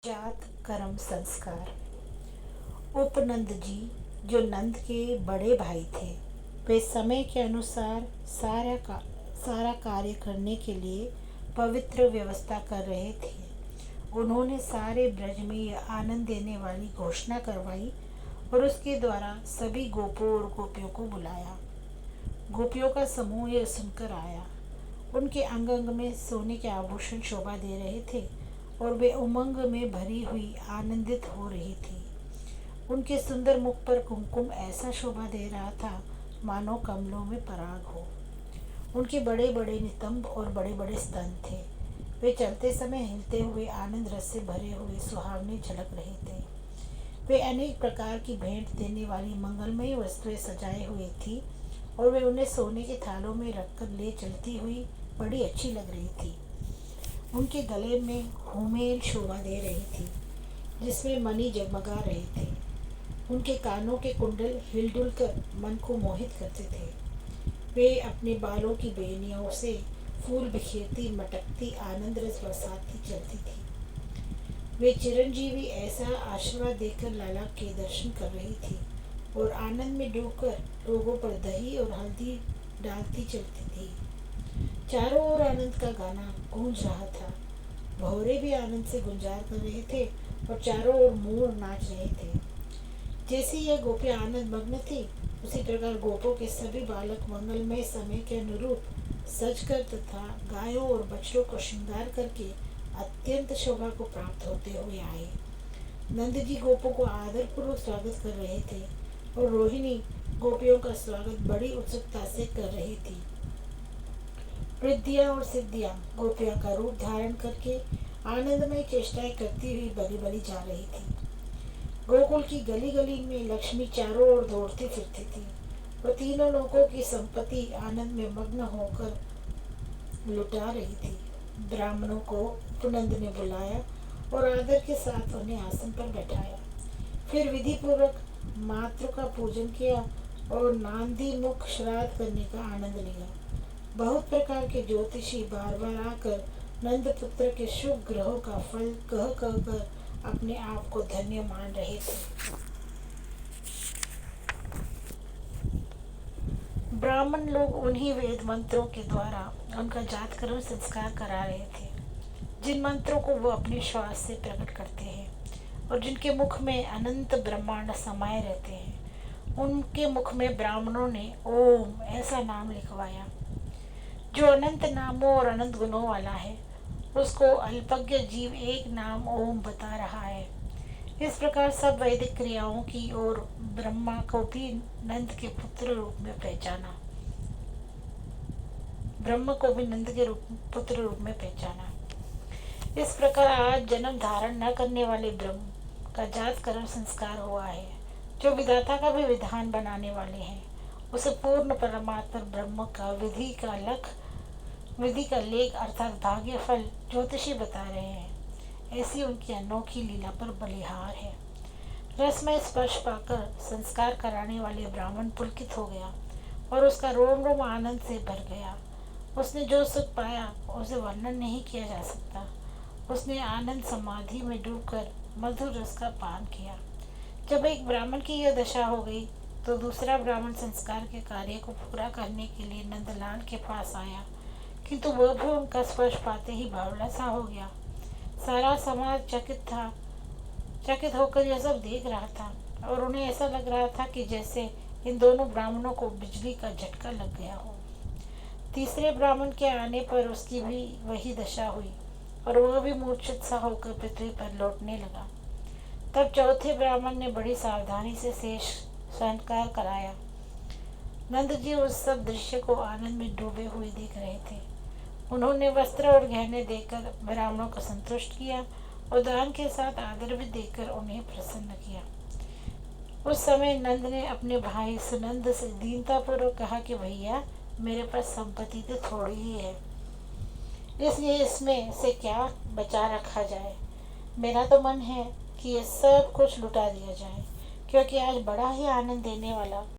जात कर्म संस्कार। उपनंद जी, जो नंद के बड़े भाई थे, वे समय के अनुसार सारा कार्य करने के लिए पवित्र व्यवस्था कर रहे थे। उन्होंने सारे ब्रज में यह आनंद देने वाली घोषणा करवाई और उसके द्वारा सभी गोपों और गोपियों को बुलाया। गोपियों का समूह यह सुनकर आया। उनके अंग अंग में सोने के आभूषण शोभा दे रहे थे और वे उमंग में भरी हुई आनंदित हो रही थी। उनके सुंदर मुख पर कुमकुम ऐसा शोभा दे रहा था मानो कमलों में पराग हो। उनके बड़े बड़े नितंब और बड़े बड़े स्तन थे। वे चलते समय हिलते हुए आनंद रस से भरे हुए सुहावने झलक रहे थे। वे अनेक प्रकार की भेंट देने वाली मंगलमयी वस्तुएं सजाए हुए थी और वे उन्हें सोने के थालों में रखकर ले चलती हुई बड़ी अच्छी लग रही थी। उनके गले में हुमेल शोभा दे रही थी जिसमें मणि जगमगा रहे थे। उनके कानों के कुंडल हिलडुल कर मन को मोहित करते थे। वे अपने बालों की बेनियों से फूल बिखेरती मटकती आनंद रस बरसाती चलती थी। वे चिरंजीवी ऐसा आशीर्वाद देकर लाला के दर्शन कर रही थी और आनंद में डूबकर लोगों पर दही और हल्दी डालती चलती थी। चारों ओर आनंद का गाना गूंज रहा था। भौरे भी आनंद से गुंजार कर रहे थे और चारों ओर मोर नाच रहे थे। जैसी यह गोपियां आनंद मग्न थी, उसी प्रकार गोपों के सभी बालक मंगलमय समय के अनुरूप सजकर तथा गायों और बछड़ों को श्रृंगार करके अत्यंत शोभा को प्राप्त होते हुए आए। नंद जी गोपों को आदरपूर्वक स्वागत कर रहे थे और रोहिणी गोपियों का स्वागत बड़ी उत्सुकता से कर रही थी। रिद्धियां और सिद्धियां गोपियां का रूप धारण करके आनंदमय चेष्टाएं करती हुई बली बली जा रही थी। गोकुल की गली गली में लक्ष्मी चारों ओर दौड़ती फिरती थी। वह तीनों लोगों की संपत्ति आनंद में मग्न होकर लुटा रही थी। ब्राह्मणों को उपनंद ने बुलाया और आदर के साथ उन्हें आसन पर बैठाया। फिर विधि पूर्वक मातृ का पूजन किया और नांदी मुख श्राद्ध करने का आनंद लिया। बहुत प्रकार के ज्योतिषी बार बार आकर नंद पुत्र के शुभ ग्रहों का फल कह कर अपने आप को धन्य मान रहे थे। ब्राह्मण लोग उन्हीं वेद मंत्रों के द्वारा उनका जात कर्म संस्कार करा रहे थे, जिन मंत्रों को वो अपने श्वास से प्रकट करते हैं और जिनके मुख में अनंत ब्रह्मांड समाये रहते हैं। उनके मुख में ब्राह्मणों ने ओम ऐसा नाम लिखवाया जो अनंत नामों और अनंत गुणों वाला है। उसको अल्पज्ञ जीव एक नाम ओम बता रहा है। इस प्रकार सब वैदिक क्रियाओं की ओर ब्रह्मा को भी नंद के पुत्र रूप में पहचाना। पुत्र रूप में पहचाना। इस प्रकार आज जन्म धारण न करने वाले ब्रह्म का जात कर्म संस्कार हुआ है, जो विधाता का भी विधान बनाने वाले हैं। उसे पूर्ण परमात्मा ब्रह्म का विधि का लेख अर्थात भाग्य फल ज्योतिषी बता रहे हैं। ऐसी उनकी अनोखी लीला पर बलिहार है। रसमय स्पर्श पाकर संस्कार कराने वाले ब्राह्मण पुलकित हो गया और उसका रोम रोम आनंद से भर गया। उसने जो सुख पाया उसे वर्णन नहीं किया जा सकता। उसने आनंद समाधि में डूबकर मधुर रस का पान किया। जब एक ब्राह्मण की यह दशा हो गई तो दूसरा ब्राह्मण संस्कार के कार्य को पूरा करने के लिए नंदलाल के पास आया, किंतु वह भी उनका स्पर्श पाते ही बावला सा हो गया। सारा समाज चकित होकर यह सब देख रहा था और उन्हें ऐसा लग रहा था कि जैसे इन दोनों ब्राह्मणों को बिजली का झटका लग गया हो। तीसरे ब्राह्मण के आने पर उसकी भी वही दशा हुई और वह भी मूर्छित सा होकर पृथ्वी पर लौटने लगा। तब चौथे ब्राह्मण ने बड़ी सावधानी से शेष संस्कार कराया। नंद जी उस सब दृश्य को आनंद में डूबे हुए देख रहे थे। उन्होंने वस्त्र और गहने देकर ब्राह्मणों को संतुष्ट किया और दान के साथ आदर भी देकर उन्हें प्रसन्न किया। उस समय नंद ने अपने भाई सुनंद से दीनतापूर्वक कहा कि भैया, मेरे पास संपत्ति तो थोड़ी ही है, इसलिए इसमें से क्या बचा रखा जाए। मेरा तो मन है कि ये सब कुछ लुटा दिया जाए, क्योंकि आज बड़ा ही आनंद देने वाला